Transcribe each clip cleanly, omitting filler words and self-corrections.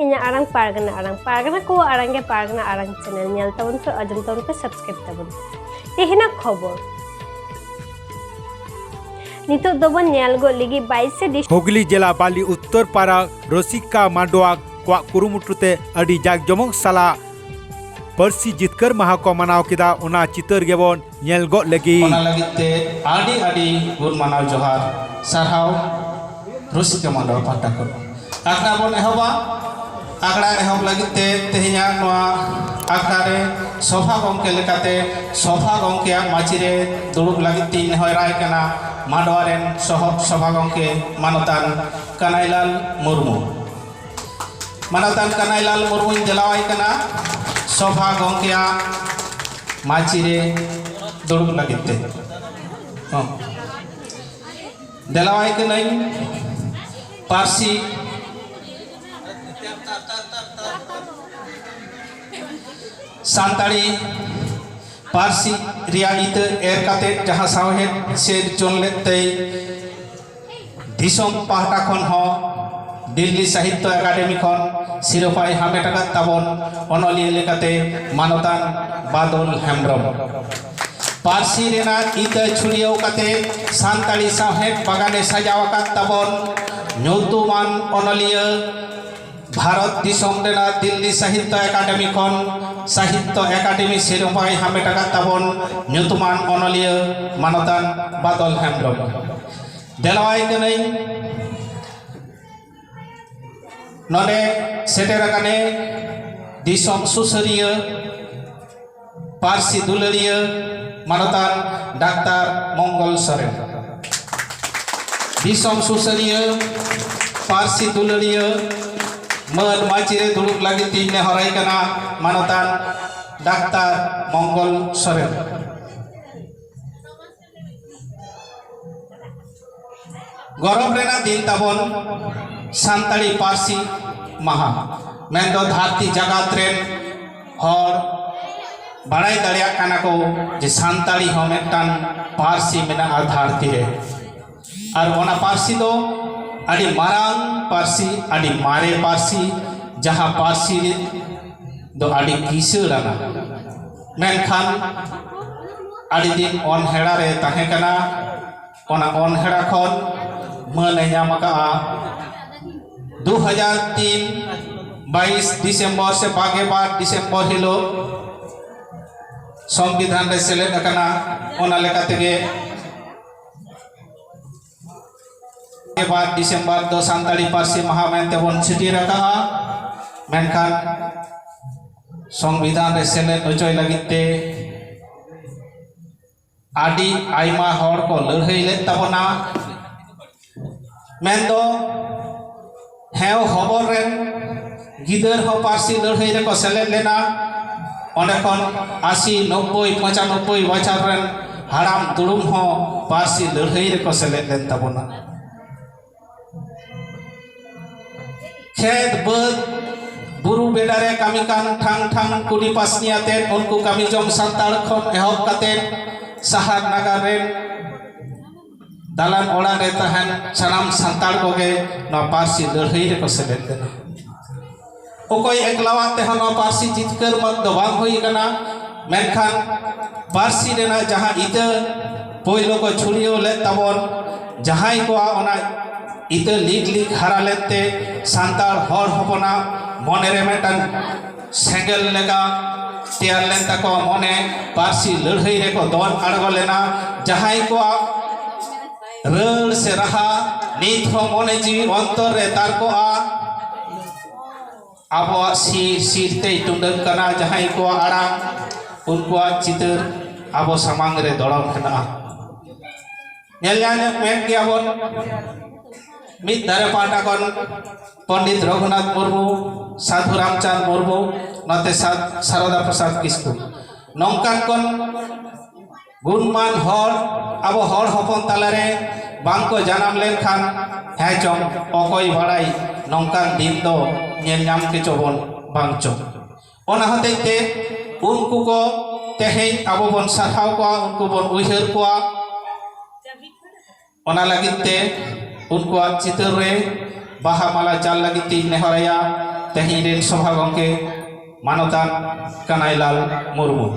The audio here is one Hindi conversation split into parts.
inya arang ko arang ge pargana arang channel nyal tabun pe ajum tabun pe subscribe tabun tehina khobor नितो दोबन न्यालगो लिगी 22 से हुगली जिला बाली उत्तर पारा रसिका मांडवा क्वा कुरुमुटुते अडी जाग जमक साला पर्सी जितकर महा को मनाव किदा उना चितर गेबन नेलगो लगी ओना लगिते आडी आडी गुण मनाव जोहार सरहाव रसिका मांडवा पाटा को आखना बन एहबा आगड़ा एहब लगिते तेहिया नोआ आखड़ा रे सभा गंके लेकाते सभा गंके माचिरे दुड़ुब लगिते नेहराय कना मांडवारेन सहब सभा गंके मानतान कानाइलाल मुर्मू मानतान कानाइलाल मुर्मू दिलावाय कना सभा गंके माचिरे दुड़ुब लगिते दिलावाय कनाई पारसी सानताड़ी पारसी रियाइत एर काते जहां सावहेद से चोनलेते दिसम पाहटा खन हो दिल्ली साहित्य एकाडेमी खन सिरोपाय हामेटाका ताबन अनलिया लेकाते मानतान बादल हेम्ब्रम पारसी रेना इत छुड़ियाव काते सानताड़ी सावहेद बागाने सजावाका ताबन न्यूतुमान अनलिया भारत दिसम रेना दिल्ली साहित्य एकाडेमी खन साहित्य एकाडेमी सिरोपाय हामेटाका ताबन न्यूतुमान अनलिया मानतान बादल हेम्ब्रम देलावाय कनै नडे सेटेराकाने दिसम सुसरिया पारसी दुलरिया मानतान डाक्टर मंगल सोरेन दिसम सुसरिया पारसी दुलरिया मन माचिरे दुड़ुब लगी तीन हराई कना मानतान डाक्टर मंगल सोरेन गौरव रेना दिन ताबन सानताड़ी पारसी महा मेन दो धरती जगत रेन हर बाड़ाई दाड़िया काना को जे सानताड़ी हो मेटान पारसी मेना धरती रे और ओना पारसी दो आदि मारांग पारसी आदि मारे पारसी जहाँ पारसी दो आदि किसराना मेनखान आदि दिन अनहेड़ा रे ताहे कना ओना अनहेड़ा खन मने नामका 2003 22 दिसंबर से 22 दिसंबर हिलो संविधान रे सेलेद कना ओना लेका तेगे 22 दिसंबर दो सानताड़ी पारसी महा मेनते बन छिटी रखा मेनखान संविधान रे सेलेद होचोय लगिते आदि आइमा हर को लड़ाई ले तबना मेन्दो हेव खबर रेन गिदर हो पारसी लड़ाई रे को सेलेद लेना ओनेखन 80 90 95 बछर रेन हाराम दुड़ुम हो पारसी लड़ाई रे को सेलेद लेन तबना खेत बद बुरु बेडारे कमी कान थांग थांग कुड़ी पासनियाते उनको कमी जम सानताड़ खन एहब काते शहर नगर रे दालान ओड़ा रे तहन सनाम सानताड़ कोगे न पारसी लड़ाई रे को सेलेद देना ओकोय एकलावाते हन पारसी जितकर मत दो बांग होई कना मेनखान पारसी रेना जहां इत पोइलो को छुड़ियो ले तबन जहां को ओना इत लीग लीग हरा लेते सानताड़ हर हपना मने रे मेटन सेंगल लेगा तैयार लेन तको मने पारसी लड़ाई रे को दोन अड़गो लेना जहां को रल से रहा नीत हो मने जीवी अंतर रे तार को आबो सीरते टुंडन कना जहां को आड़ा उनको चितर आबो सामांग रे दड़म खना नेल्याने मेन के आबो मित दारे पाटा कन पंडित रघुनाथ मुर्मू साधु रामचंद मुर्मू नते शारदा प्रसाद किस्कू नौकान कन गुणमान हर अब हर हपन तालारे बांको जानाम लेन खान है चम अकोई भाड़ाई नौकान दिन दो नेल नाम के चोबन बांचो ओना हतेते उनको को तेहें अब बन साहाव को उनको बन उइहर को ओना लगिते उनको चितर रे बाहा माला चाल लगिते नेहराया तेहिरेन सभा गंके मानतान कनाईलाल मुर्मू।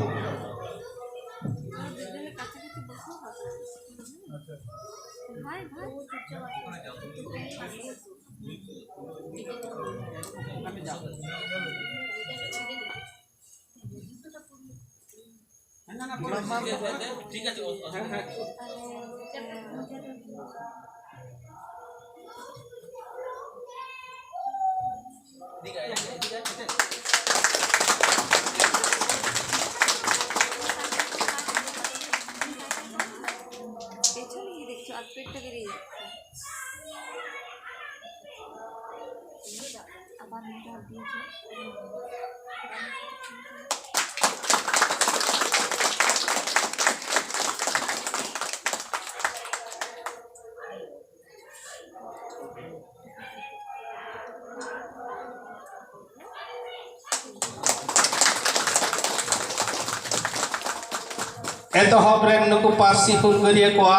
एतहब रे नुकु पार्सी हुलगरिया कोआ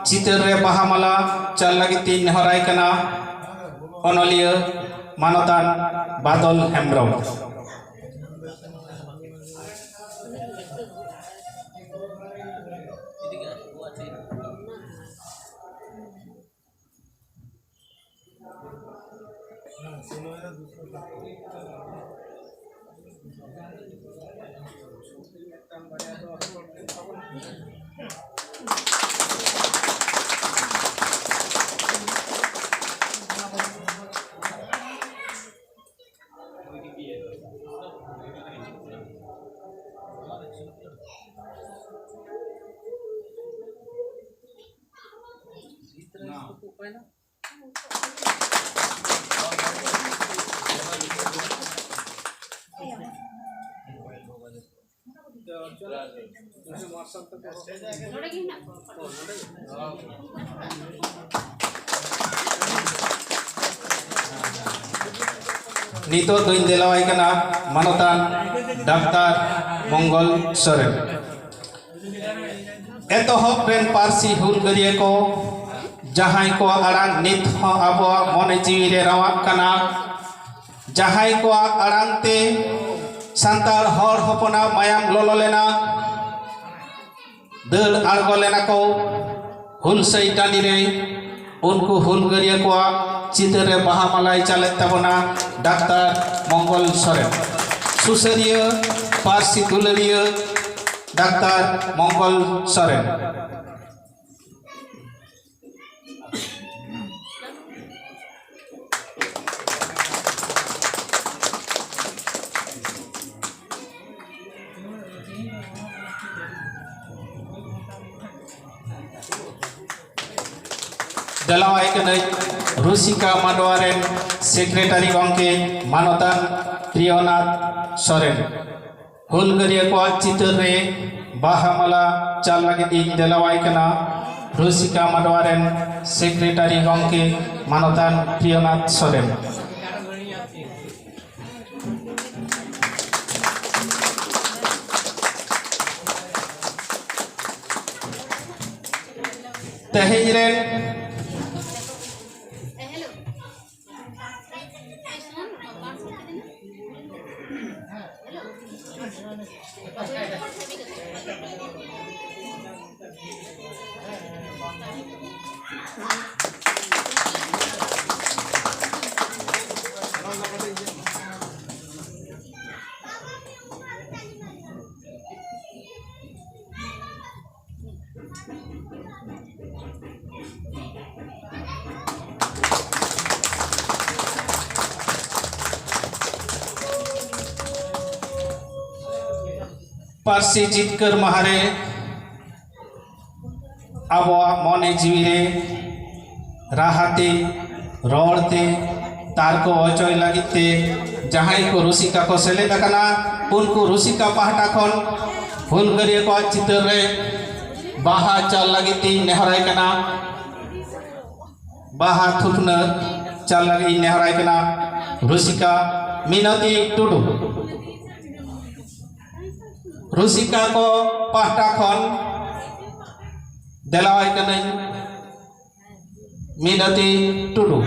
चितर रे बाहामाला चल लगी तीन हराय कना अनलिया मानतान बादल हेम्ब्रम। नितो दुइन दिलावाई कना मानतान डॉक्टर मंगल सोरेन। एतहब रेन पार्सी हुलगरिया को जहां को आड़ांग नित हो आबो मने जीवी रे रावाक कना जहां को आड़ांग ते सांतार हर हपना मायाम लोलो लेना दल आड़गो लेना को हुल सई टानी रे उनको हुलगरिया को चितर रे बाहामालाई चले तबना डॉक्टर मंगल सोरेन। सुसरिया पार्सी दुलरिया डॉक्टर मंगल सोरेन। दलावाई कने रुसिका मांडवारेन सेक्रेटारी गंके मानतान प्रियनाथ सोरेन। हुलगरिया को चितर रे बाहामाला चाल लगे दिन दलावाई कना रुसिका मांडवारेन सेक्रेटारी गंके मानतान प्रियनाथ सोरेन। तेहिरेन पार्सी जितकर महारे आबो मने जीवी रे राहते रोड़ते तार को अचय लगिते जहां को रुसिका को सेलेद कना उनको रुसिका पाहटा खन हुलगरिया को चितर रे बाहा चाल लगिती नेहराय कना बाहा थुपना चाल लगी नेहराय कना रुसिका मिनती टुडू। रुसिका को पाहटा खन देलावाई कने मिनती टुडू।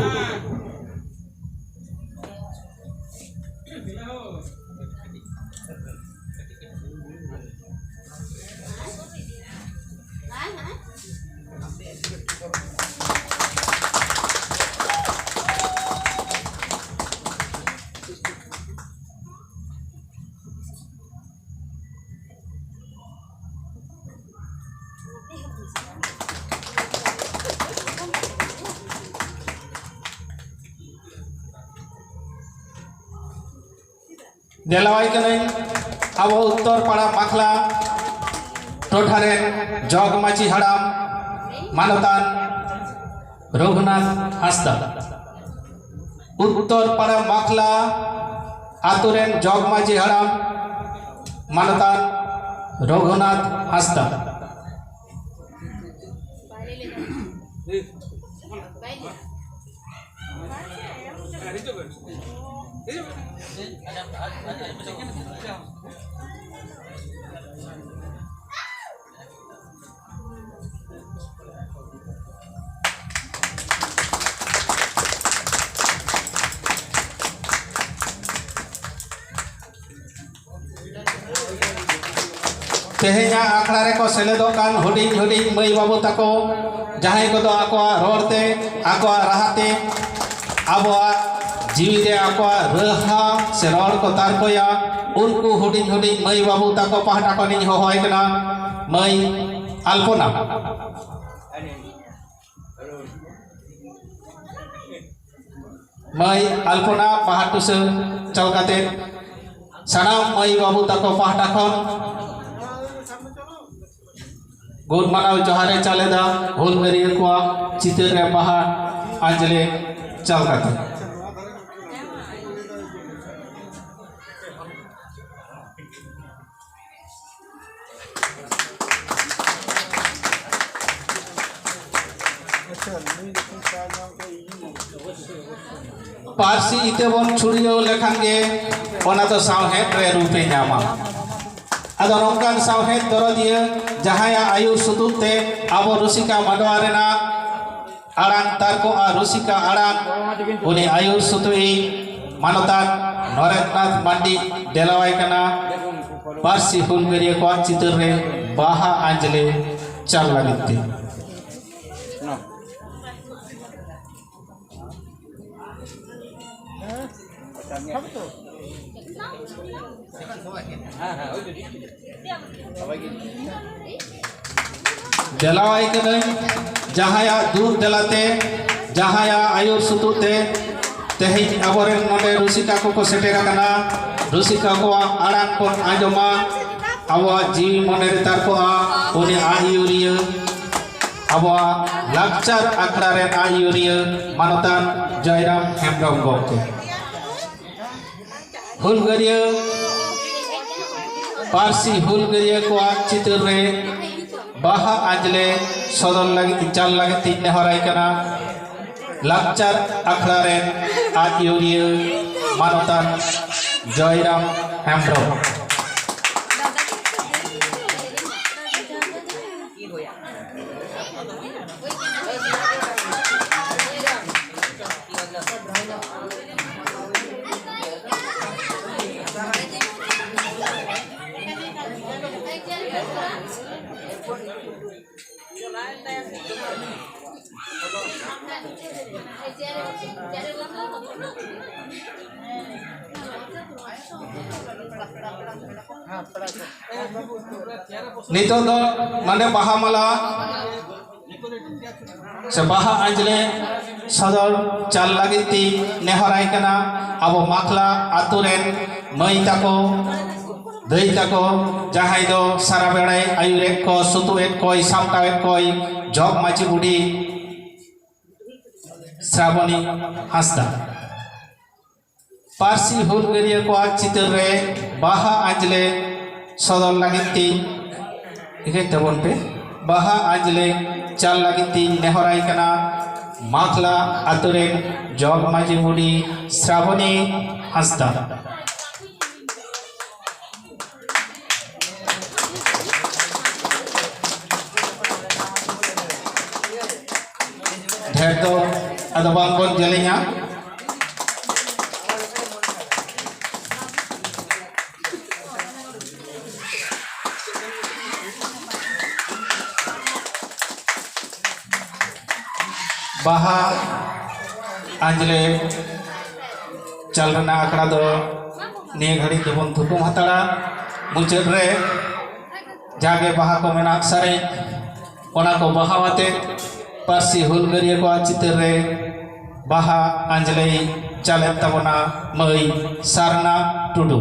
देलावाई करें अब उत्तर पाड़ा माखला टोठारे जग माची हड़ाम मानतान रघुनाथ हांसदा उत्तर पाड़ा माखला आतुरेन जग माची हड़ाम मानतान रघुनाथ हांसदा तेहेኛ आखड़ा रे को सेलेदो कान हुडिंग हुडिंग मई बाबू ताको जहां को आकोआ रोडते आकोआ राहते आबोआ जीवी रे आकोआ रहा से रोड को तारकोया उनको हुडिंग हुडिंग मई बाबू ताको पहाटा को नि होय कना मई अल्पना मई अल्पना पहाटु से चलकाते सनाम मई बाबू ताको पहाटा खन गुड मानव जोहारे चलेदा हुलगरिया को चित्र रे बाहा अंजलि चलकाते पारसी इते बन छुड़ियो लेखान गे ओना तो सावहेद रे रूपे नामा आदो नौकान सावहेद दरदिया जहाया आयु सुदुते आबो रुसिका माडवा रेना आड़ान तारको आ रुसिका आड़ान उनी आयु सुतुई मानतान नरेंद्रनाथ मांडी देलावाई कना पारसी हुलगरिया को चित्र रे बाहा अंजलि चल लगिते देलावाई के जहाया दूर देलाते जहाया आयुर सुतुते तेहिं अबोरेन नोडे रुसिका को सेटेरा कना रुसिका को आड़ान को आजमा आबो जीवी मने रे तारकोआ उनी आयुरिया आबो लाक्चर आखड़ा रे आयुरिया मानतान जयराम हेमब्रम गोके हुलगरिया पारसी हुलगरिया को चित्र रे बाहा अंजले सदन लगी चल लगी तीन नेहराई कना लाक्चर आखड़ा रे आयुरिया मानतान जयराम हेमब्रम नितो दो माने बाहा माला से बाहा अंजले सदर चल लगिती नेहराई कना अब माखला आतुरेन मई ताको दई ताको जहां दो सारा बेड़ाई आयुरे को सुतुएत कोई सामटावेत कोई जग माची बुडी श्रावणी हांसदा पारसी हुलगरिया को चित्र रे बाहा अंजले सदर लगिती इके तबन पे बाहा अंजले चल लगिती नेहराई कना माखला आतुरेन जग माची बुडी श्रावणी हांसदा ढेर तो अदबान बन जलिया baha anjle jalrena akra do niye ghadi debon thukum hatara muchad re jage baha ko menak sare ona ko bahawate parsi hulgariya ko chitar re baha anjle chalet tabona mai Sarna Tudu.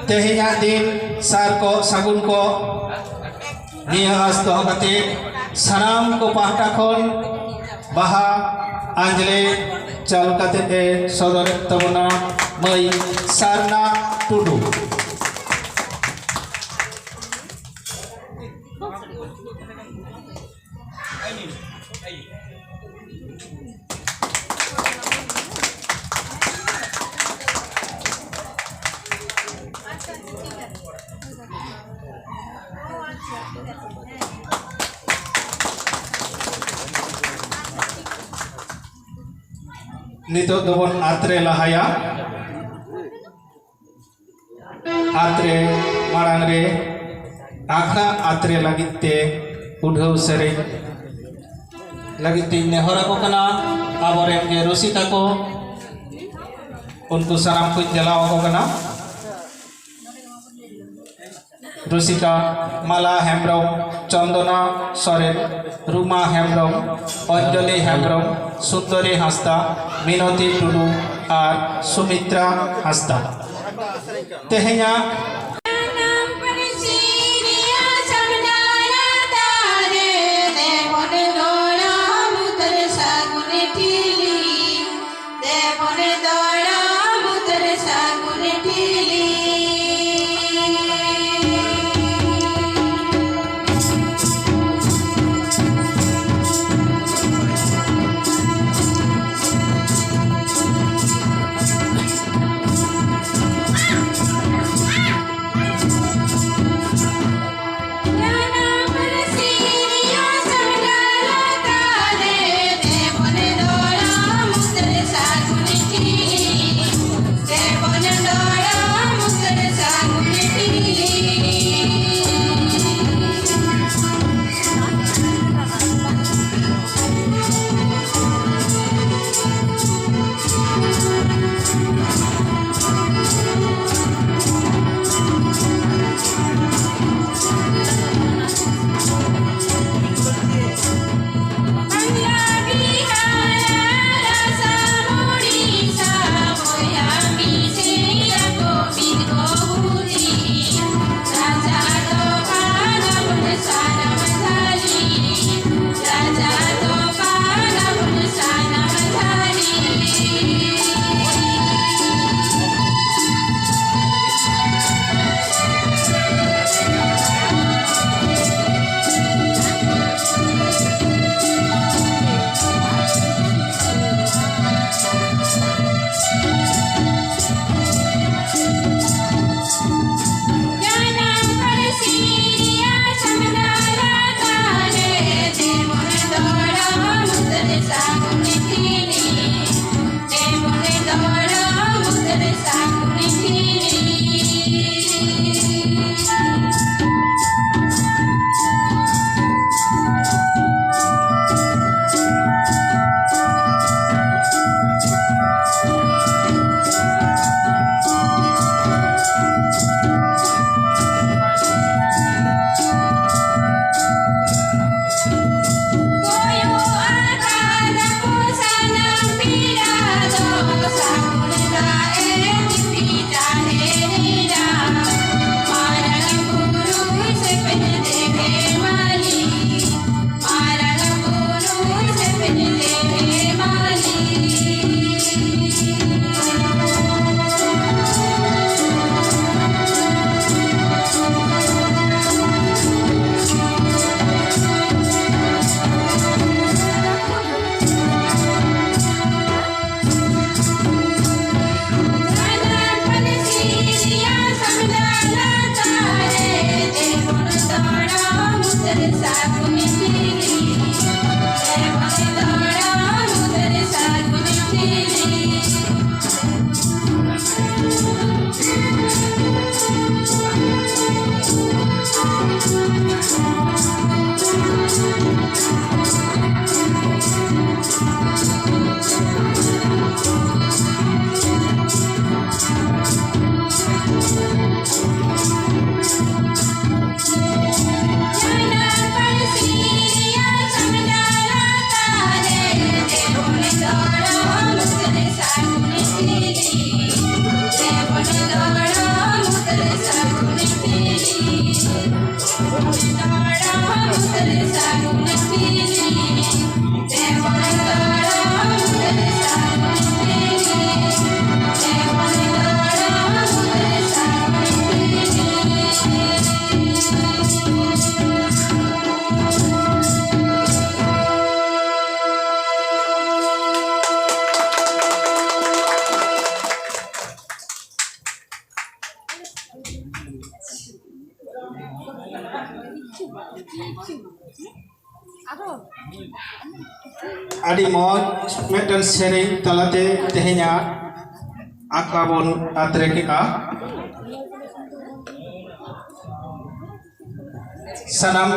Tehnya din sar ko sagun ko niya asto kate saram ko pahta khon baha anjle chal kate sodor tabona mai Sarna Tudu. Nitok dobon atre lahaya atre marang re akhra atre lagit te udhau sere lagit te nehora ko kana abore ge rosita ko unku saram ko jalaw ko kana Rusika Mala Hembrom Chandana Soren Ruma Hembrom Anjali Hembrom Sundari Hasta Minoti Tudu R Sumitra Hasta tehnya ᱟᱹᱰᱤ ᱢᱚᱡᱽ ᱢᱤᱫᱴᱮᱱ ᱥᱮᱨᱮᱧ ᱛᱟᱞᱟᱛᱮ ᱛᱮᱦᱮᱧᱟᱜ ᱟᱠᱷᱲᱟ ᱵᱚᱱ ᱟᱛᱨᱮ ᱠᱮᱜᱼᱟ ᱥᱟᱱᱟᱢ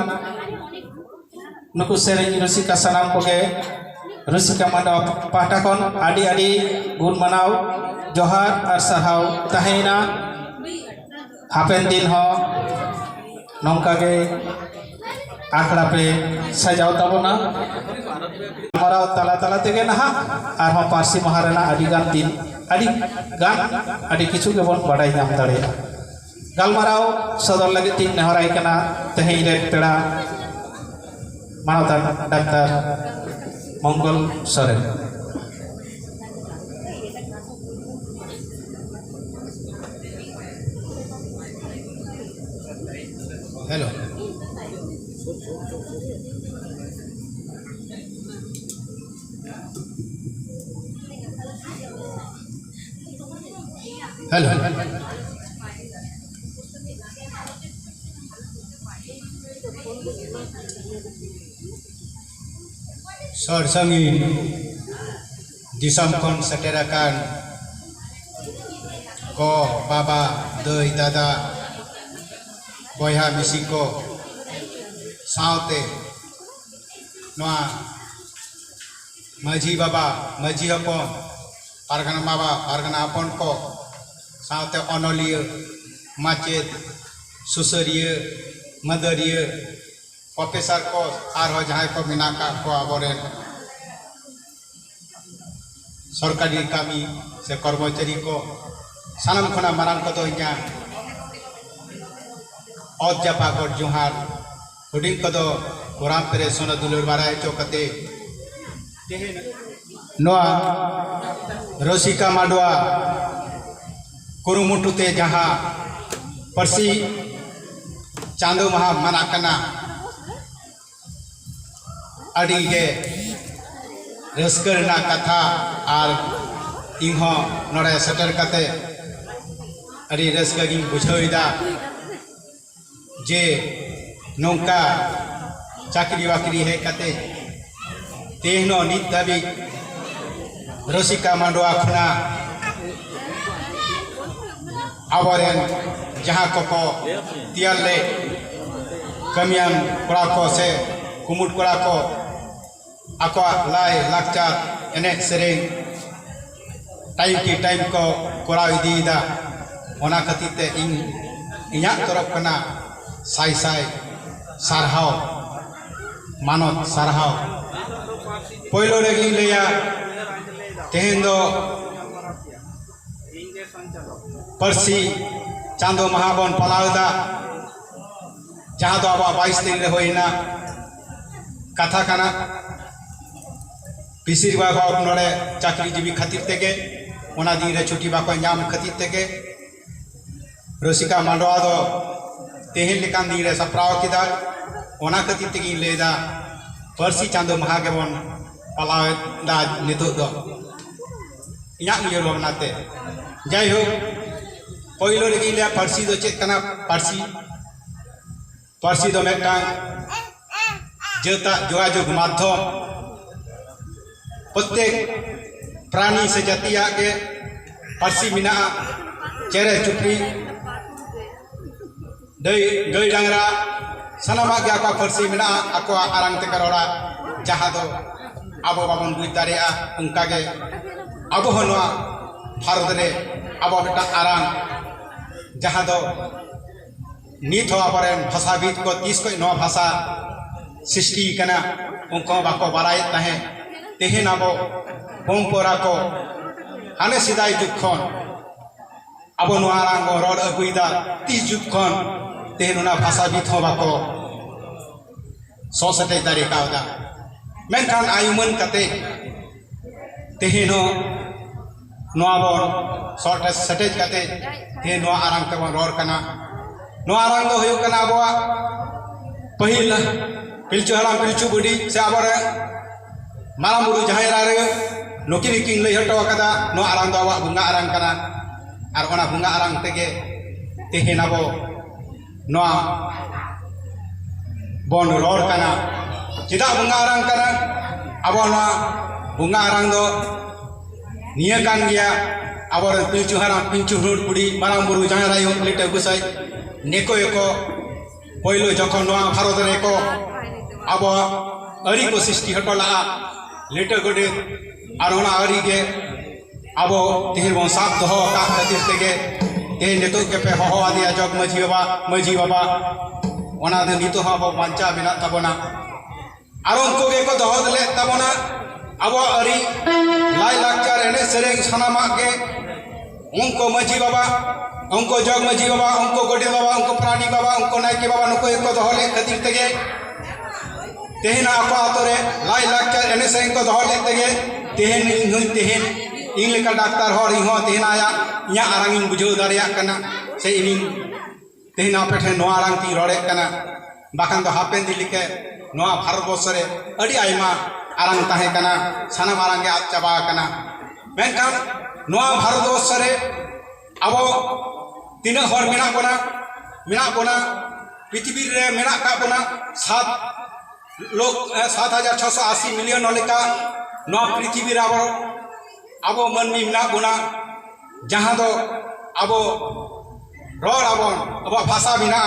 ᱱᱩᱠᱩ ᱥᱮᱨᱮᱧ ᱨᱩᱥᱤᱠᱟ ᱥᱟᱱᱟᱢ ᱠᱚᱜᱮ ᱨᱩᱥᱤᱠᱟ ᱢᱟᱰᱣᱟ ᱯᱟᱦᱴᱟ ᱠᱷᱚᱱ ᱟᱹᱰᱤ ᱟᱹᱰᱤ ᱜᱩᱱ ᱢᱟᱱᱟᱣ ᱡᱚᱦᱟᱨ ᱟᱨ ᱥᱟᱨᱦᱟᱣ ᱛᱟᱦᱮᱸᱭᱮᱱᱟ ᱦᱟᱯᱮᱱ ᱫᱤᱱ ᱦᱚᱸ ᱱᱚᱝᱠᱟ ᱜᱮ आखड़ा पे सजाव तबना मराव तला तला तेगे नहा आरहों पारसी महाराना अडिगान दिन अडी किछु के बन बड़ाई नाम दड़ेया गालमाराव सदर लगे तीन नेहराई कना तेहें रे पेड़ा मानवता डॉक्टर मंगल सोरेन हेलो हेलो सर संगी दिसम खन सेटेराकान को बाबा दई दादा बयहा मिसी को सावते नोआ माझी बाबा माझी हपन पारगना बाबा पारगना हपन को सावते अनलिय माचेद सुसरिय मदरिय प्रोफेसर को आर जहाँ को मिनाका को आबोरेन सरकारी कामी से कर्मचारी को सानम खना मारान को तो इन्या औद जापागोट जोहार हुडिंग को तो गोराम पेरे सोना दुलुर बाराय चौकते नोआ रसिका माडवा कुरुमुटुते जहाँ परसी चांदो महा मनाकना अड़ी गे रस्करना कथा आर इन्हों नोड़े सटर कते अड़ी रस्कगिंग बुझाविदा जे नौका चाकरी वाकरी है कते तेहनो नित दाबी रसिका मांडवा खुना आवारेन जहाँ को तियाले कमियान कोड़ा को से कुमुट कोड़ा को आको लाई लाकचार एने सेरें टाइम की टाइम को कोड़ा इदीदा ओना खतीते इन्या तरफ कना साई साई सारहाव मानव सारहाव पहिलो रेगी लेया तेहेन दो परसी चांदो महाबन पलावदा जहाँ दो अब 22 दिन रे होइना कथा काना पिसिर बाबा नोड़े चाकरी जीवी खातिर तेगे ओना दिन रे छुट्टी बाको नाम खातिर तेगे रसिका मांडवा दो तेहेन लेकान दिन रे सप्राव किदा ओना खातिर तेगी लेदा परसी चांदो महागेबन पलावदा नितो दो इन्या उयर बनाते जय हो पहिलो रेगी ले परसी दो चेत कना परसी दो मेटांग जेता जोगाजोग माध्यम प्रत्येक प्राणी से जातिया के पार्सी मिना चेरे चुपड़ी गई डांगरा सनामा के आका पार्सी मिना आको आरंग ते करोड़ा जहाँ दो आबो बाबन बुझ दारिया उनका के आबो हनवा भारत रे आबो बेटा आरंग जहाँ दो नीत हो आबरेन भाषाविद को 30 को नवा भाषा सृष्टि कना उनको बाको बाराय तहे तेहेन आबो बोमपोरा को हाने सिदाय जुखन आबो नवा आरंग रोड अगुइदा 30 जुखन तेहेन उना भाषाविद हो बाको सोसते दारी कावदा मेनखान आयुमन कते तेहेन हो नवा बोन सॉर्ट सटेज कते तेहेन नवा आरंग ते बोन रोड कना नवा आरंग दो हुयु कना आबो पहिल पिलचु हराम पिलचु बुडी से आबरे माराम बुरु जहायरा रे नोकिन किंग लई हटो कदा नो आरंग दो बुंगा आरंग कना आर ओना बुंगा आरंग तेगे तेहेन आबो नोआ बोन रोड कना चिदा बुंगा आरंग कना आबो नोआ बुंगा आरंग दो निया कान गया आबरे पिलचु हराम पिलचु हुड बुडी माराम बुरु जहायरा यो लेटे गुसाई नेको एको पहिलो जखन नोआ भारत रे को अब अरी को सृष्टि हटोला लेटर गोडे और ओना अरी के अब तेहर बन साफ दो का खातिर तेगे तेह नेतो के पे हो आदिया जग मजी बाबा ओना दे नितो हा अब बांचा बिना तबना और उनको के को दहो दले तबना अब अरी लाई लाचार एने सेरेंग सनामा के उनको मजी बाबा उनको जग मजी बाबा उनको गोडे बाबा उनको प्राणी बाबा उनको नायके बाबा नुको एको दहोले खातिर तेगे तेहेन आको आतोरे लाई लाचार एने सेरेंग को दहोले तेगे तेहेन इंग लेका डाक्टर हर इहो तेहेन आया इया आरंग इन बुझाव दारिया कना से इन तेहेन आपे ठे नोआ आरंग ती रोड़े कना बाखान दो हापेन दिलिके नोआ भारत वर्ष रे अडी आयमा आरंग ताहे कना सानाम आरंग के आद चाबा कना मेनखान नोआ भारत वर्ष रे आबो तीना हर मेना बोना पृथ्वी रे मेना का बोना 7,680 मिलियन लेका नोआ पृथ्वी रे आबो मनमी मेना बोना जहाँ दो आबो रोड आबो भाषा मेना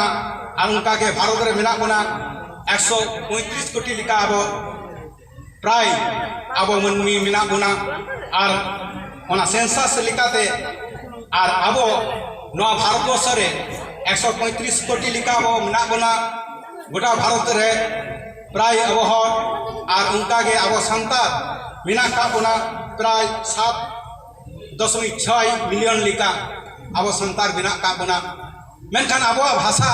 और उनका के भारत रे मेना बोना 135 कोटी लेका आबो प्राय आबो मनमी मेना बोना और ओना सेंसस लेकाते और आबो नोआ भारत वर्ष रे 135 कोटी लेका आबो मेना बोना गोटा भारत रे प्राय आबो हर और उनका के आबो संतान मेना का बोना प्राय 7.6 मिलियन लेका आबो संतान मेना का बोना मेनखान आबो भाषा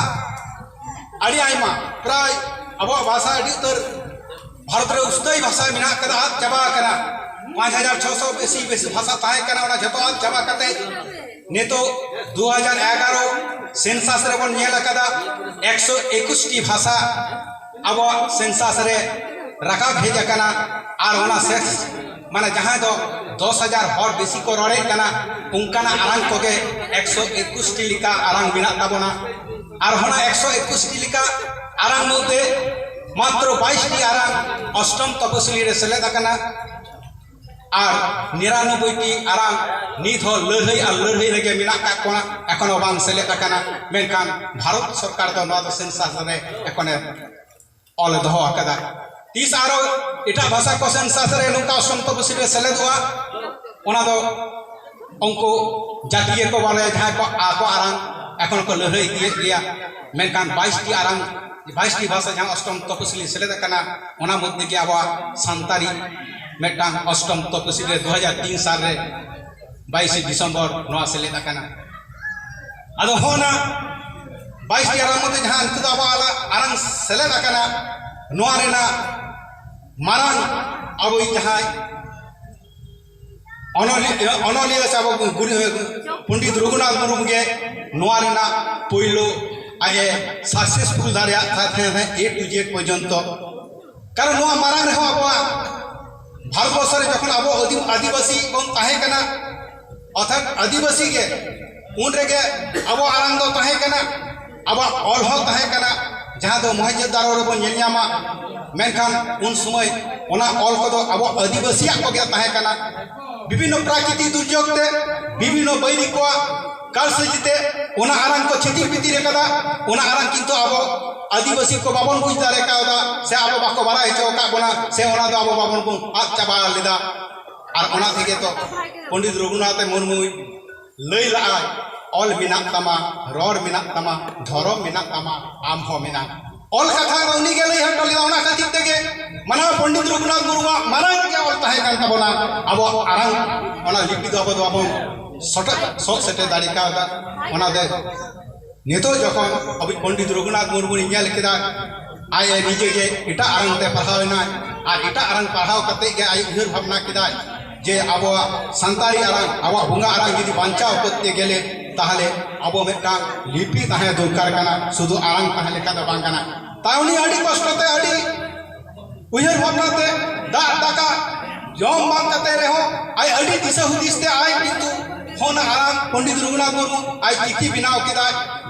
अड़ी आयमा प्राय आबो भाषा अड़ी उतर भारत रे उस्तई भाषा मेना कदा आद चाबा कना 5,600 बेसी भाषा ताहे कना ओना जतो आद चाबा कते नेतो 2011 सेंसास रे बन नेल कदा 121 टी भाषा अब सेंसास रे रकाब भेज कना और ओना सेक्स माने जहां दो 10,000 हर बेसी को रोड़े कना उनकाना आरंग को के 121 टी लिका आरंग बिना ताबोना और होना 121 टी लिका आरंग मते मात्र 22 टी आरंग अष्टम तपसिली रे सेलेद कना और 99 टी आरंग नित हो लड़ई रेगे मेना का कोना एखनो बांग सेलेद कना मेनखान भारत सरकार तो नवा सेंसास रे एखने ऑल दहो अकदा 30 आरो एटा भाषा को सेंसास रे नुका अष्टम तपसिली रे सेलेद हुआ ओना दो उनको जातीय को वाले जहां को आको आरंग एखन को लड़ई दिए गया मेनखान 22 टी आरंग 22 टी भाषा जहां अष्टम तपसिली सेलेद कना ओना मध्य के आबो संतारी मेटांग अष्टम तपसिली 2003 साल रे 22 दिसंबर नवा सेलेद कना अदो होना 22 टी आरंग मते जहां नित आबो आरंग सेलेद कना नवा रेना मारंग अब जहां अनलिया साबो पंडित रघुनाथ मुर्मू के नवा रेना पहिलो आगे सक्सेसफुल दारिया थे A to Z पर्यंत कारण नवा मारंग रे अब भारत वर्ष रे जखन अब आदिवासी बन ताहे कना अर्थात आदिवासी के उन रे के अब आरंग दो ताहे कना अब ऑल हो ताहे कना जहाँ दो महेज दारो रे बन येल्यामा मेनखान उन समय ओना ऑल को दो अब आदिवासिया को गया ताहे कना विभिन्न प्राकृतिक दुर्योग ते विभिन्न बैरी को काल सजिते ओना आरंग को छितिर पितिर कदा ओना आरंग किंतु अब आदिवासी को बाबन बुझ दारे कादा से अब बाको बारा हेचो का बोना से ओना दो अब बाबन को आग चाबा लेदा और ओना थेगे तो पंडित रघुनाथ मुर्मू लई ला ऑल मिना तमा रोड मिना तमा धर्म मिना तमा आम हो मिना ऑल कथा उनी के लई हटल ओना खातिर तेगे मना पंडित रघुनाथ मुर्मू माना के ऑल ताहे कान तबना अब आरंग ओना लिपि दो अब बाबन सट सेटे दाड़ी का ओना दे नितो जखन अभी पंडित रघुनाथ मुर्मू नेल केदा आय निजे जे इटा आरंग ते पढ़ावेना और इटा आरंग पढ़ाव कते के आय उहर भावना केदा जे अब संतारी आरंग अब बुंगा आरंग यदि बांचाव करते गेले ताहले अब मेटा लिपि ताहे दरकार काना शुधु आरंग ताहे लेका दो बांग काना ताउनी अडी कष्टते अडी उहर भावना ते दा दाका जम बांग कते रेहो आय अडी दिशा हुदिस ते आय किंतु होना आराम पंडित रघुनाथ मुर्मू आज चिकी बनाव किदा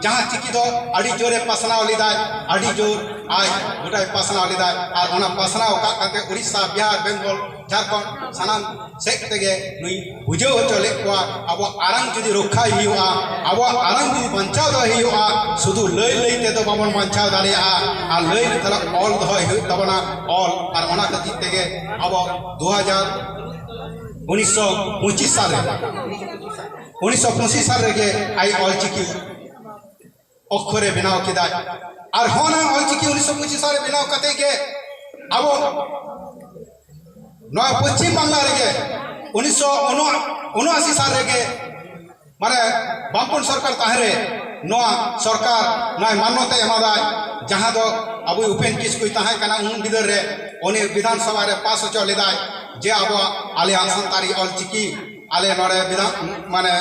जहाँ चिकी दो अड़ी जोरे पसनाव लिदा अड़ी जोर आज गोटा पसनाव लिदा और ओना पसनाव का काते उड़ीसा बिहार बेंगल झारखंड सनाम सेक तेगे नुई बुझो चले को अब आरंग जुदी रखा हियुआ अब आरंग जुदी बंचाव दो हियुआ शुधु लई लई ते दो बाबन बंचाव दाड़िया आ लई तला ऑल दो हियु तबना ऑल और ओना खातिर तेगे अब 1925 साल 1925 साल रे आई ऑलचिकी अक्षरे बनाव किदा और होना ऑलचिकी 1925 साल बनाव कते के अब नया पश्चिम बांग्ला रे 1979 साल रे माने बामपन सरकार ताहरे नया सरकार नया मान्यता एमादा जहां दो अब उपेन किसकु ताहे कना उन बिदर रे ओने विधानसभा रे पास हो लेदा जे अब आले संतारी ऑलचिकी आले नोरे विधान माने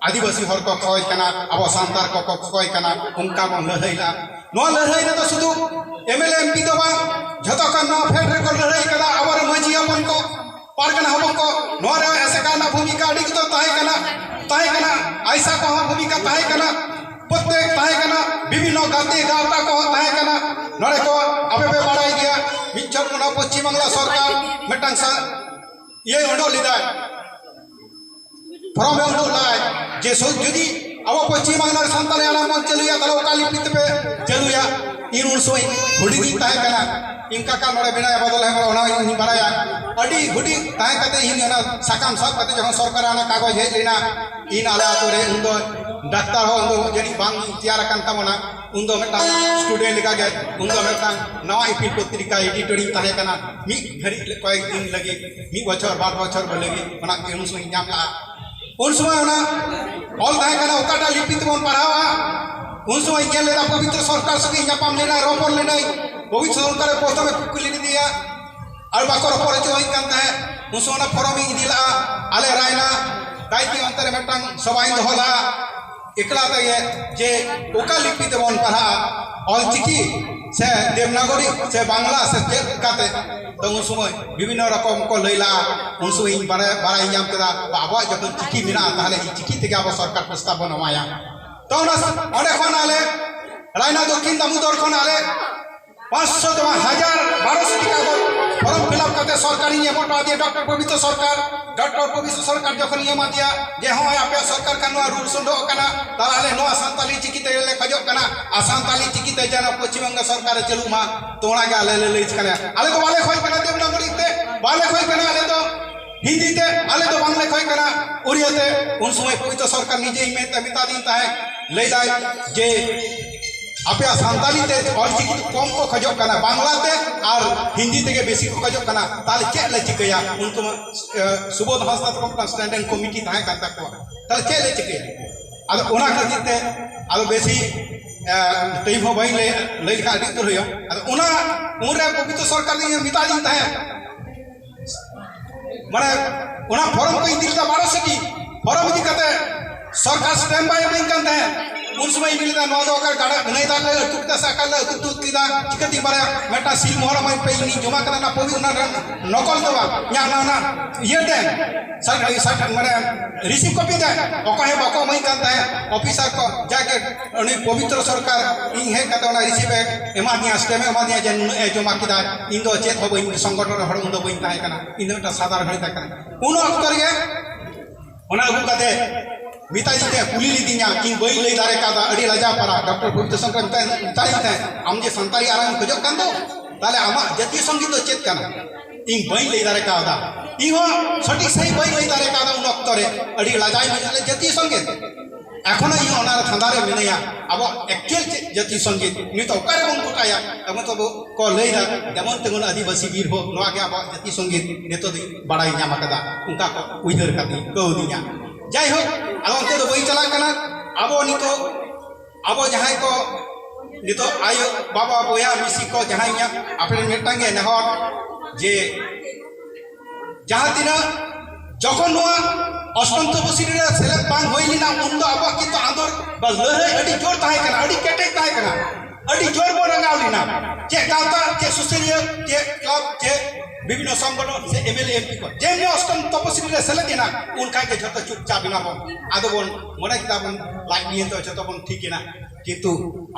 आदिवासी हर को खोज कना अब संतार को खोज कना उनका को लहैला नो लहै रे तो शुधु एमएलए एमपी दो बा जतो का नो फेडरल को लहै कदा अवर मजी अपन को पारगना हम को नो रे ऐसे काना भूमिका अड़ी तो ताहे कना ऐसा को भूमिका ताहे कना प्रत्येक ताहे कना विभिन्न गाते गाता को ताहे कना नरे को अबे बे बाड़ाई गया मिचर मना पश्चिम बांग्ला सरकार मेटांग सा ये ओडो लिदा फॉर्म ओडो लाय जे सो जदी अब पश्चिम बांग्ला संताल आना मन चलुया तलो काली पित पे चलुया इन उन सोई हुडी ताहे कना इनका का नोड़े बिना बदल है ओना इन बाराया अडी हुडी ताहे कते इन ना साकाम सब कते जखन सरकार आना कागज हेज लेना इन आले आतो रे उन दो डाक्टर हो उन दो जनी बांग तैयार कान तमना उन दो मेटा स्टूडेंट लिका गे उन दो मेटा नवा इपिल पत्रिका एडिटोरिंग ताहे कना मी घरी कोई दिन लगे मी बछर 12 बछर लगे ओना केनु सोई नाम ला उन समय ओना ऑल ताहे कना ओकाटा लिपि तमन पढ़ावा उन समय के लेना पवित्र सरकार संगे नापाम लेना रोपन लेना पवित्र सरकार प्रथम कुकुली दिया और बाकर पर जो कानता है उन समय फॉर्म दिला आले रायना काइती अंतर मेटांग सबाइन दोहला एकला तगे जे ओका लिपि तमन पढ़ा ऑलचिकी से देवनागरी से बांग्ला से चेक काते तो उन समय विभिन्न रकम को लैला उन समय बाराई नाम केदा बाबा जखन चिकी बिना ताहले चिकी तेगे अब सरकार प्रस्ताव बनवाया तो ओने खन आले रायना दक्षिण दामोदर खन आले 500 1000 1200 टिका को फॉर्म फिलअप करते सरकारी ये मोटा दिए डॉक्टर पवित्र सरकार जखन ये मातिया जे हो आपे सरकार का नवा रूल सुंदो कना ताले नवा संताली चिकिते ले खजो कना आ संताली चिकिते जना पश्चिम बंग सरकार चलू मा तोना के आले ले कना आले तो वाले खोय कना देवनागरी ते वाले खोय कना आले तो हिंदी ते आले तो बांग्ला खोय कना उड़िया ते उन समय पवित्र सरकार निजे ही में मिता दिन ताहे ले जाय जे आपे संताली ते ऑलचिकी कम को खजो कना बांग्ला ते और हिंदी ते बेसी को खजो कना ताले चेक ले चिकया उनको सुबोध हस्ता को स्टैंडिंग कमिटी ताहे काता को ताले चेक ले चिकया अद ओना खातिर ते अद बेसी तई हो भाई ले का अडी तो होयो अद ओना उरे पवित्र सरकार ने मिता दिन ताहे माने ओना फॉर्म को दिलता 1200 की फॉर्म दी कते सरकार स्टैंड बाय बैंक करते हैं उन समय मिले दा नवा दो अगर गाड़ा नहीं दा ले तुक दा साकल ले तुक किदा चिकती बारे मेटा सील मोहरा माई पे नी जमा करा ना पोबी उना नकल दो न्या ना ये दे सर माने रिसीव कॉपी दे ओका है बाको मई कांता है ऑफिसर को जाके उनी पवित्र सरकार इन है कता ना रिसीव एमा दिया स्टेम एमा दिया जन ए जमा किदा इन दो चेत हो इन संगठन हड़ उन दो बइन ताहे कना इन दो साधारण घड़ी तक उन अक्तर गे ओना अगु कते मिताजी ते कुली लिदिया कि बई लई दारे का अड़ी लाजा पारा डॉक्टर पवित्र शंकर मिताई ते आम जे संतारी आराम खोजो कान दो ताले आमा जातीय संगीत दो चेत काना इन बई लई दारे का दा इहो सटीक सही बई लई दारे का उन अक्तरे अड़ी लाजाई मिले जातीय संगीत एखोनो इ ओनार थांदारे मिनया अब एक्चुअल जातीय संगीत नि तो ओकारे बन कोटाया तमन तो को लई दा जेमन तेमन आदिवासी वीर हो नोआ के अब जातीय संगीत नेतो दी बड़ाई न्याम कदा उनका को उइधर कदी को दिया जाय हो आलोते दो बई चला कना अब नितो अब जहां को नितो आयो बाबा बोया मिसी को जहां या आपने मेटांगे नहर जे जहां तिना जखन नोआ अष्टम तपस्वी रे सेलेक्ट बांग होइलिना उन दो अब किंतु आंदोर बस लहरे अडी जोर ताहे कना अडी केटेक ताहे कना अडी जोर बो रंगावलिना जे गावता जे सुसेरिया जे क्लब जे विभिन्न संगठन से एमएलए एमपी को जेमने अष्टम तपस्वी रे सेलेक्ट ना उनका के जतो चुपचाप बिना बन आदो बन मने किता बन लाइक तो जतो बन ठीक ना किंतु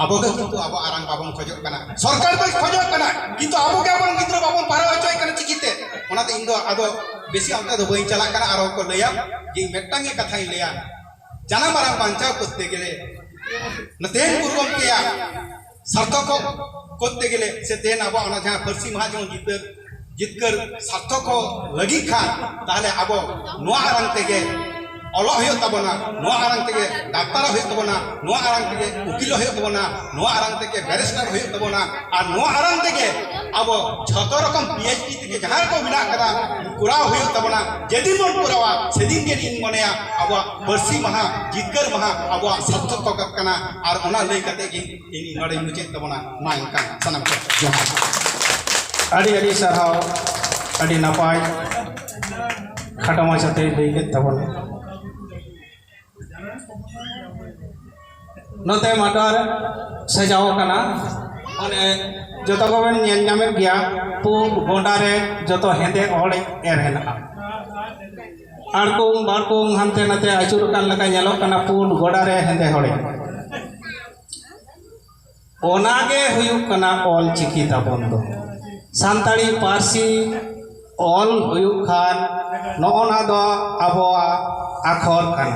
अब किंतु अब आराम बाबन खोजो कना सरकार तो खोजो कना किंतु अब के बन गिद्रो बाबन पारा होचय कना चिकिते ओनाते इन दो आदो बेसी अंते दो बई चला कना आरो को लया जे मेटांगे कथाई लया जाना मारा बांचाव करते गेले न तेन कुरम किया सार्थक करते गेले से तेन अब ओना जहां फरसी महाजन जितकर सार्थक लगी खान ताहले अब नोआ आराम तेगे अलो हो तबना नोआ आराम तेगे डाक्टर हो तबना नोआ आराम तेगे उकिल हो तबना नोआ आराम तेगे बैरिस्टर हो तबना और नोआ आराम तेगे अब छतो रकम पीएचडी तेगे जहां को बिना करा पूरा हो तबना जेदिन मन पुरावा सेदिन के इन मनेया अब बरसी महा जितकर महा अब सार्थक को कना और ओना लई कते कि इन नडे मुचे तबना मा इनका सनम को जोहार अड़ी अड़ी सरहाव अड़ी नपाय खाटो माछाते लई के तबन नोते माटर सजाव कना माने जतो गोबेन नेल नामे गया पुन गोंडारे जतो हेंदे ओड़ एर हेना आड़कुम बाड़कुम हानते नाते आचुर कान लका नेलो कना पुन गोडारे हेंदे होड़े ओनागे हुयुक कना ऑल चिकी तबन दो सानताड़ी पारसी ऑल हुयुक खान नोना दो आबोआ आखर खान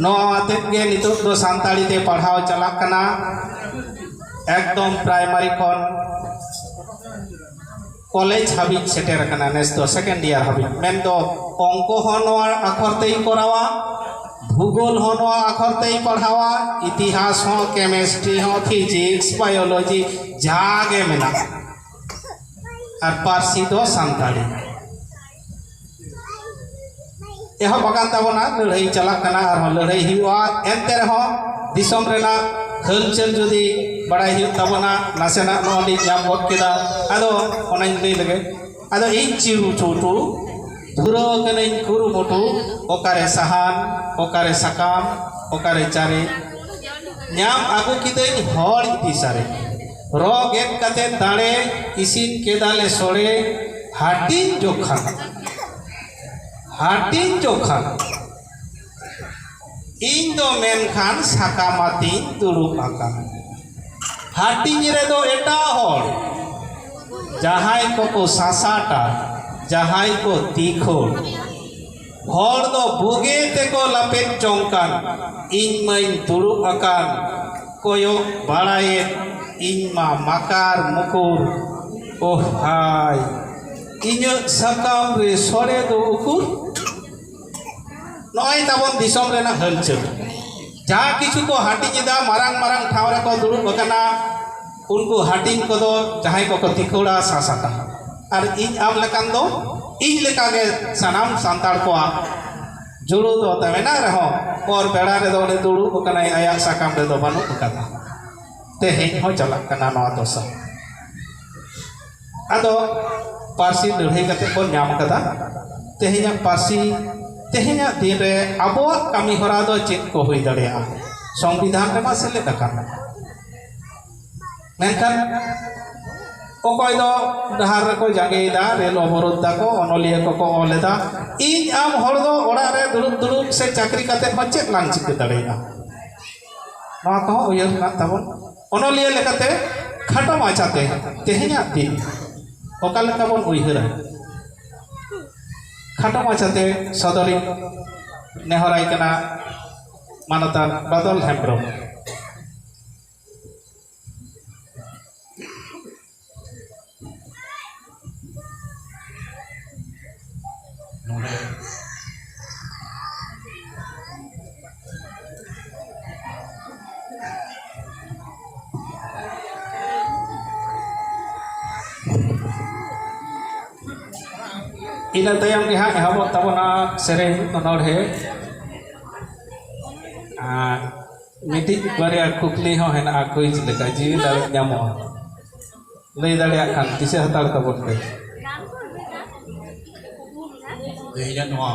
नोआते के नितुक दो सानताड़ी ते पढ़ाव चला कना एकदम प्राइमरी खन कॉलेज हाबी सेटेर कना नेस दो सेकेंड ईयर हाबी मेन दो अंक होनोआ आखर तेई करावा भूगोल होनोआ आखर तेई पढ़ावा इतिहास हो केमिस्ट्री हो फिजिक्स बायोलॉजी जागे मेना और पारसी दो सानताड़ी यह बगान तबना लड़ाई चला कना और लड़ाई हुआ एनते रहो दिसम रेना हलचल जुदी बड़ाई हुआ तबना नासेना नोडी नाम गद केदा आदो ओनाई लई लगे आदो इन चिरु चोटू धुरो कने कुरु मोटू ओकारे सहान ओकारे सकाम ओकारे चारे नाम आगु किते हर इति सारे रो गेट कते दाड़े इसिन केदाले सोड़े हाटिन जोखा हाटिन जोखा इन दो मेनखान साकामाती दुरुब आका हाटिन रे दो एटा हर जहाई को सासाटा जहाई को तीखो हर दो बुगे ते को लपेट चौंकान इन माइन दुरुब आकान कोयो बाड़ाए इन मा मकार मुकुर ओह हाय इन सकाम रे सोरे दो उकुर नय तबन दिसम रेना हलचल जहाँ किछु को हाटिंग दा मारांग मारांग ठाव रे को दुरुब बकना उनको हाटिंग को दो जहां को तिकोड़ा सासाता और इन आम लकान दो इन लेका के सनाम सांताड़ को जुड़ू दो तमेना रहो और बेड़ा रे दो ने दुरुब बकना आया साकाम रे दो बानु बकता ते हें हो चला कना नवा दोसा आदो पारसी लड़ाई कते को नाम कदा तेहें पारसी तेहना दिन रे आबोआ कमी हरा दो चेक को हुई दड़िया संविधान रे मा सेलेद आकाना मेनखान अकय दो डहार रे को जागेदा रेल अवरोध दाको अनलिया को ओलेदा इन आम हर दो ओड़ा रे दुड़ुब दुड़ुब से चाकरी काते बचेत लांग चिक दड़िया नवा को उयर ना ताबन अनलिया लेकाते खाटो माचाते तेहना दिन ओका लेका बन उयहरा खाटो माचाते सदरी नेहराय कना मानतान बदल हेम्ब्रम इन तयम के हाँ एहब तबना सेरें ननौड़े मिट्टी बारे कुकली हो है ना कोई लेका जीवी दाल जामो लई दाड़े खान दिसे हतार तबन पे तेहना नवा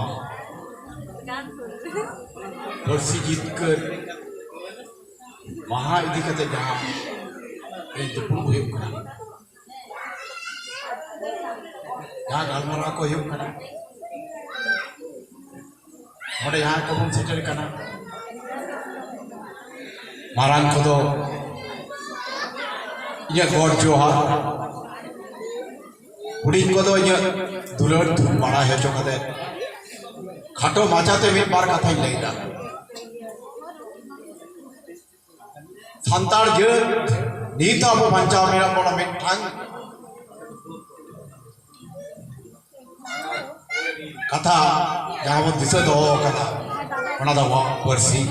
पर्सी जितकर महा इदी कते जहां ए दुपुर हुई यहाँ गालमारा को हुई और यहाँ को बन सेटर कना मारान को दो ये गॉड जोहार हुडी को दो ये दुलर धुन बड़ा है जो कदे खाटो माचाते मिल बार कथा ही लेगा संतार जो नीता वो पंचाव मेरा बड़ा मिठांग कथा जहाँ वो दिशा दो कथा उन्हें दो पर्सी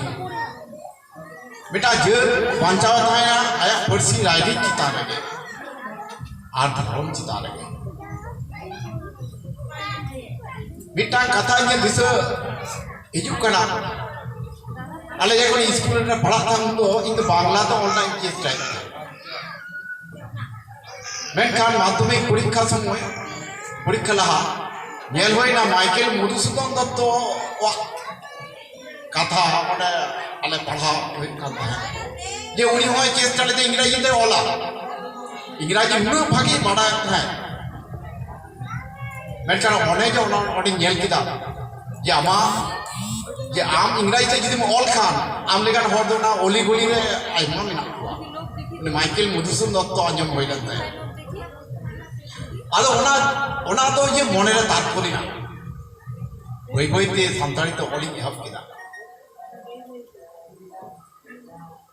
बेटा जो पंचावत है ना आया पर्सी राइडिंग चिता लगे आठ धर्म चिता लगे बेटा कथा ये दिशा हिजू करना अले ये कोई स्कूल में पढ़ा था उनको इनको बांग्ला तो ऑनलाइन केस चाहिए मैं कान माध्यमिक परीक्षा समय परीक्षा लहा नेल होई ना माइकल मधुसूदन दत्त कथा माने अले पढ़ा हुई कथा जे उनी होय चेष्टा लेते इंग्रजी ते ओला इंग्रजी उन भागी बड़ा है मेनखान ओने जो ओडी नेल किदा जे आमा जे आम इंग्रजी ते जदि ऑल खान आम लेकान हर दो ना ओली गोली रे आइमा मेना उनी माइकल मधुसूदन दत्त आंजम होई लते आदो ओना तो ये मोने रे तात्पर्य ना वही वही ते संताड़ी तो ओली हब किदा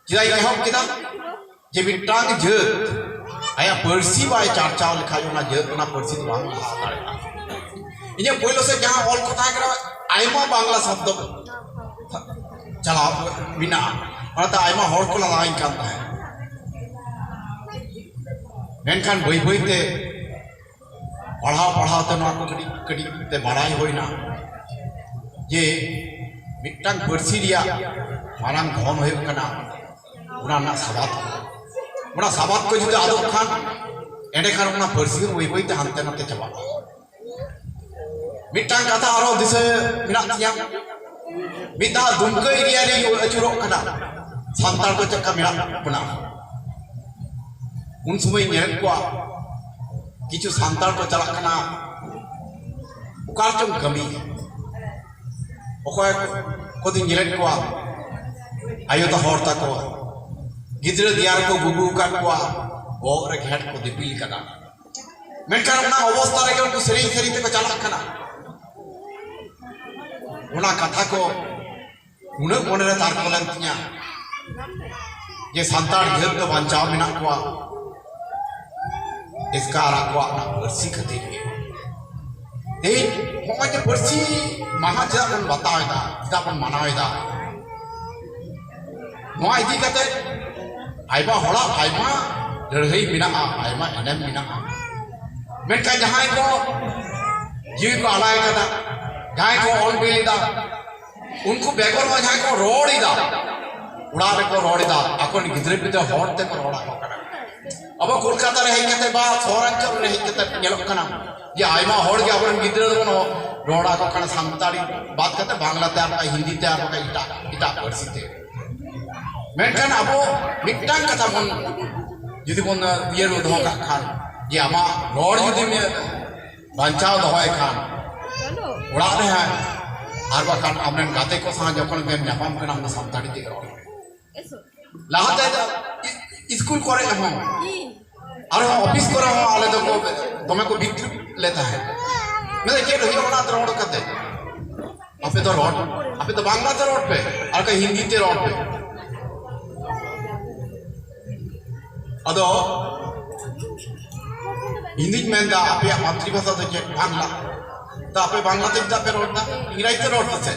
जिदा ये हब किदा जे बिटांग जत आया पर्सी बाय चारचाव लिखा जो ना जत ना पर्सी तो बांग दाड़ेगा इने पहिलो से जहां ऑल कथा करा आइमा बांग्ला शब्द चला बिना और आइमा हर को लाइन करता है मेनखान वही वही ते पढ़ाओ पढ़ाओ तो ना कड़ी कड़ी ते बड़ाई होई ना ये मिट्टांग पर्सी रिया मारांग घन होय कना उना साबात को जुदे आदो खान एंडे खान उना पर्सी वही वही ते हानते नाते चबा मिट्टांग कथा आरो दिसे मिना तिया मिदा दुमका एरिया रे अचुरो कना सांताल को चक्का मिना बना उन समय नेल को किचु सांताल को चला कना उकार चम कमी ओखय को दिन नेल को आयो तो हरता को गिद्र दियार को गुगु काट को ओग रे घेट को दिपिल कना मेनखान ना अवस्था रे उनको सरी सरी ते को चला कना उना कथा को उन मोने रे तार को लंतिया ये सांताल घेर तो बचाव मिना को इसका राखवा ना पर्सी खती दे होय जे पर्सी महाजा बन बतावेदा जिदा बन मनावेदा नोआ इदी कते आइबा होड़ा आइमा लड़हई मिना आइमा एनएम मिना मेनका जहां को जीव को आलाय कदा जहां को ऑल बेलिदा उनको बेगर में जहां को रोड़ीदा उड़ा रे को रोड़ीदा अकोन गिद्रे पिते होड़ते को रोड़ा को कना अब कोलकाता रे हेकते बा सोरांचल रे हेकते नेलो कना ये आइमा होड़ के अपन गिद्रे रोड़ा को खाना सांताड़ी बात करते बांग्ला ते आप हिंदी ते आप इटा इटा पर्सी ते मेंटन अब मिट्टांग कथा बन यदि बन ये रो दो का खान ये आमा रोड यदि में बंचाव दो है खान उड़ा रहे हैं आर बाखान आपने गाते को साथ जपन में न्यापम के नाम सांताड़ी ते रोड लाहते स्कूल करे हम और ऑफिस करे हम आले तो तुम्हें को बिक लेता है मैं क्या रही बना तो रोड करते आपे तो रोड आपे तो बांग्ला ते रोड पे और कहीं हिंदी ते रोड पे अदो हिंदी में दा आपे मातृभाषा तो जे बांग्ला तो आपे बांग्ला ते पे रोड दा इंग्रजी ते रोड से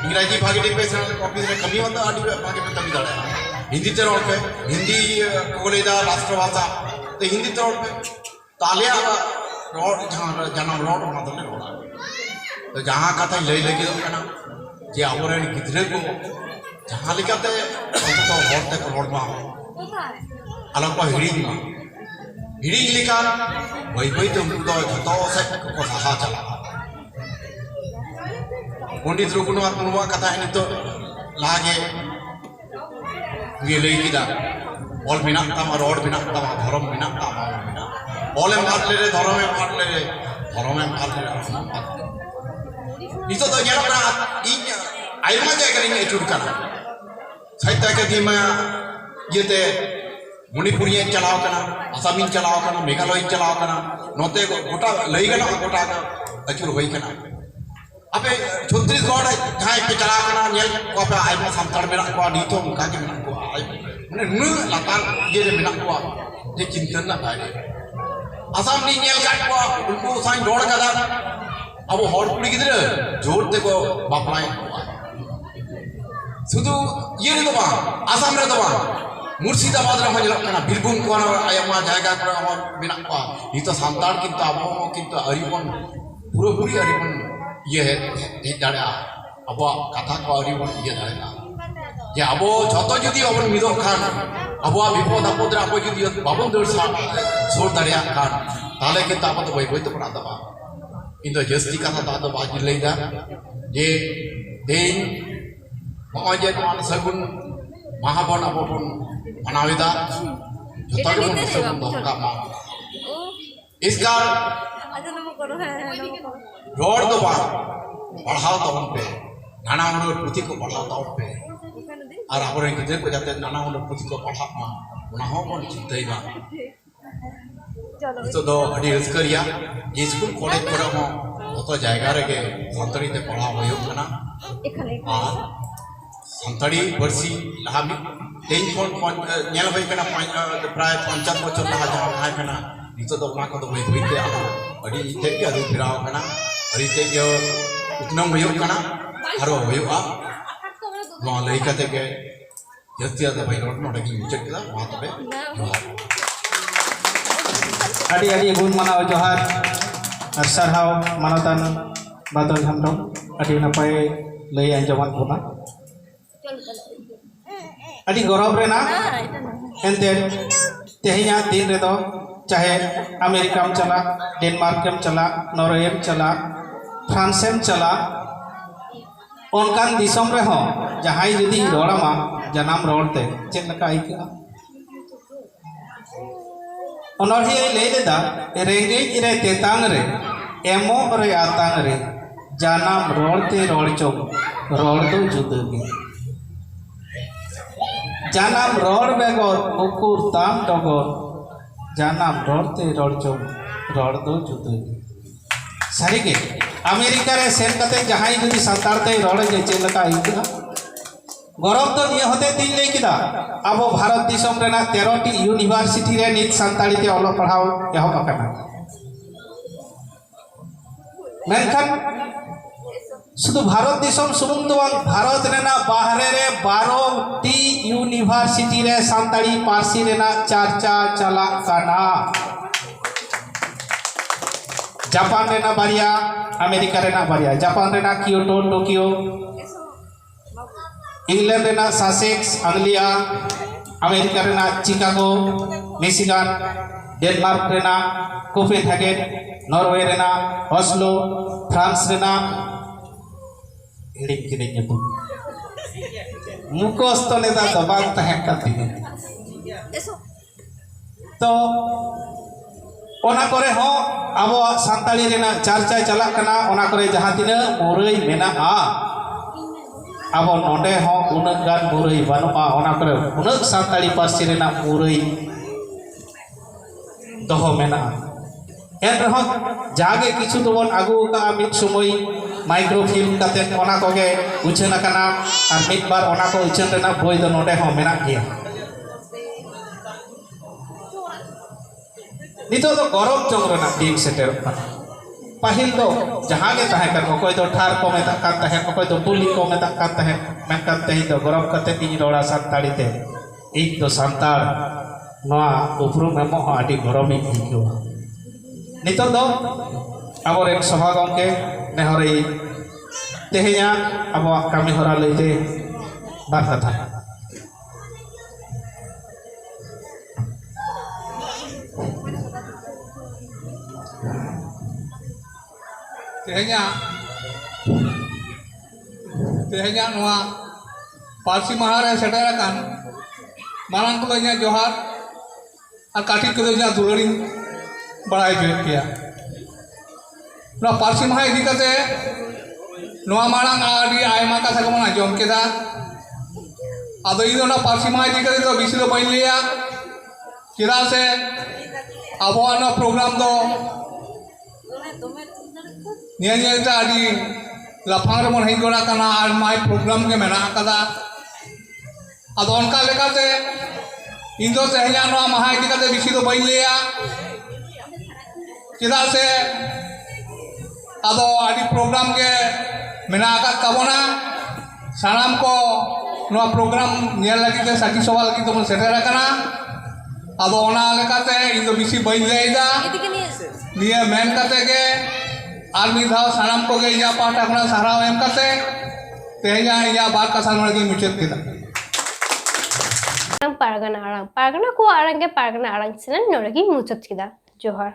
इंग्रजी भागे टे पे ऑफिस रे कमी होता आडी भागे पे कमी दाड़ा हिंदी ते रोड पे हिंदी कोलेदा राष्ट्रभाषा तो हिंदी ते रोड पे तालिया रोड जहाँ जन्म रोड मतलब रोड तो जहाँ कथा लई लगी करना जे आवरण गिद्रे को जहाँ लिखाते तो होते को रोड में अलग को हिड़ी लिखा वही वही तो उनको तो से को सहा चला पंडित रघुनाथ मुर्मू कथा है तो लागे ये लई किदा ऑल बिना तमा रोड बिना तमा धर्म बिना तमा बिना ऑल मार ले रे धर्म में मार ले रे धर्म में मार ले रे इतो तो यार ना इन आइमा जाय करेंगे चुड़ करना साहित्य के में ये ते मणिपुरी चलाव करना असमी चलाव करना मेघालय चलाव करना नोते गोटा लई गना गोटा अचुर होई करना अबे छत्तीसगढ़ जहां पे चला करना नेल को पे आइमा संताड़ में को नीतो मुका के में को माने नु लातार ये जे में को जे चिंतन ना भाई असम नी नेल काट को उनको साइन रोड कदा अब हर कुड़ी गिद्रे जोर ते को बापलाय शुद्ध ये रे तो बा असम रे तो बा मुर्शिदाबाद रे मजल करना बिरभूम को आयमा जायगा को बिना को ये तो संताड़ किंतु अब किंतु अरिबन पूरा पूरी अरिबन ये है दाड़ा अब कथा को अरिबन ये दाड़ा जे अब जतो जुदी अब मिदो खान अब विपद आपद रे अब जुदी बाबन दर सोर दाड़ा खान ताले किंतु अब तो वही तो पड़ा दबा इंदो जस्ती कथा तो बाजी लेदा जे देन मजे मान सगुन महाबन अबन मनाविदा जतो के मन सगुन धोका मा इसका रोड तो बा बढ़ाओ तो पे नाना हुनर पुथि को बढ़ाओ तो पे और आपरे गिद्रे को जाते नाना हुनर पुथि को बढ़ाओ मा उना हो मन चिंतई बा तो दो अड़ी रस्करिया ये स्कूल कॉलेज पर हो तो जायगा रे के संतरी ते पढ़ा होयो कना हां संतरी वर्षी लामी तेन कोन नेल होय कना प्राय 50 बछर लहा जहां थाय कना नितो दो ना को तो होय होय ते अड़ी ते के अदु फिराव कना अड़ी ते के उतनम होयो कना हरो होयो आ नो लई कते के जतिया द भाई रोड नोडे की मुचक दा मा तबे अड़ी अड़ी गुण मनाव जोहार और सरहाव मानतान बादल हमदम अड़ी नपाय लई अंजमान बोना अड़ी गौरव रेना एंते तेहिया दिन रे दो चाहे अमेरिका में चला डेनमार्क में चला नॉर्वे में चला फ्रांस में चला उनकान दिसम रे हो जहां जुदी रोड़ामा जनाम रोड़ते चेक लका आइका अनोढ़िया लई लेदा रेंगेज रे तेतांग रे एमो रे आतांग रे जानाम रोड़ते रोड़ चो रोड़ दो जुदगी जानाम रोड़ बेगोर उकुर ताम डगोर जानाम रोड़ते रोड़ चो रोड़ दो जुदगी सारी के अमेरिका रे सेन कते जहां जुदी संताड़ते रोड़ जे चेक लका आइका गौरव तो निये होते दिन ले किदा अब भारत दिसम रेना 13टी यूनिवर्सिटी रे नित संताड़ी ते ओलो पढ़ाओ एहो अकना मेनखान शुद्ध भारत दिसम सुमुंग तो भारत रेना बाहरे रे 12टी यूनिवर्सिटी रे संताड़ी पारसी रेना चर्चा चला काना जापान रेना बारिया अमेरिका रेना बारिया जापान रेना कियोटो टोक्यो इंग्लैंड रेना सासेक्स अंग्लिया अमेरिका रेना चिकागो मिशिगन डेनमार्क रेना कोपेनहेगेन नॉर्वे रेना ऑस्लो फ्रांस रेना हिड़ी किने nyebut मुखस्त नेता तो बाग तहन कातिगे तो ओना करे हो अब सानताली रेना चर्चा चला कना ओना करे जहां तिना मुरई मेना अब नोडे हो उनक गान मुरई बानुआ ओना करे उनक सानताली पार्सी रेना मुरई दोहो मेना एन रहो जागे किछु तो बन आगु का मिट समय माइक्रोफिल्म काते ओना कोगे उछन कना और मिट बार ओना को उछन रेना बोय दो नोडे हो मेना गया नितो तो गरम चंग रेना दिन सेटर पाहिल दो जहां गे ताहे कर कोई तो ठार को मेता कात है कोई तो पुली को मेता कात है मैं कात ही तो गरम काते इन रोड़ा सानताड़ी ते एक तो सानताड़ नोआ उपरू मेमो हो आडी गरमी हिको नितो दो आबोर एक सभा गंके नेहरे तेहेया आबो कामी हरा लैते बार कथा तेहेnya नोआ पार्सी माहा रे सेटराकान मारांग को ᱤᱧᱟᱹᱜ जोहार और काटी को ᱤᱧᱟᱹᱜ दुलारिन बड़ाई किया नोआ पार्सी माहा इदी कते नोआ मारांग आडी आयमा कथा को मना जम केदा आदो ᱤᱧ ᱚᱱᱟ पार्सी माहा इदी कते तो बिसी दो बाइन लिया चेदा से आबोआन प्रोग्राम दो नियंता आडी लाफांग रे मन हेज गोड़ा कना और माय प्रोग्राम के मेना कदा आदो अनका लेकाते इन दो तेहया नोआ माहा इदी कते बिसी दो बाइन लिया चेदा से आदो आडी प्रोग्राम के मेना का तबोना सानाम को नोआ प्रोग्राम नेल लगी ते साकी सवाल लगी तो मन सेटेरा कना आदो ओना लेकाते इन दो बिसी बाइन लेदा निया मेन कते के आर मी धाव सानाम को गे या पाटा खना साराव एम कते तेहया या बात का साल लगी मुचत केदा Pargana Arang. Pargana ko arang ke Pargana Arang sinan noragi muchat kida. Johar.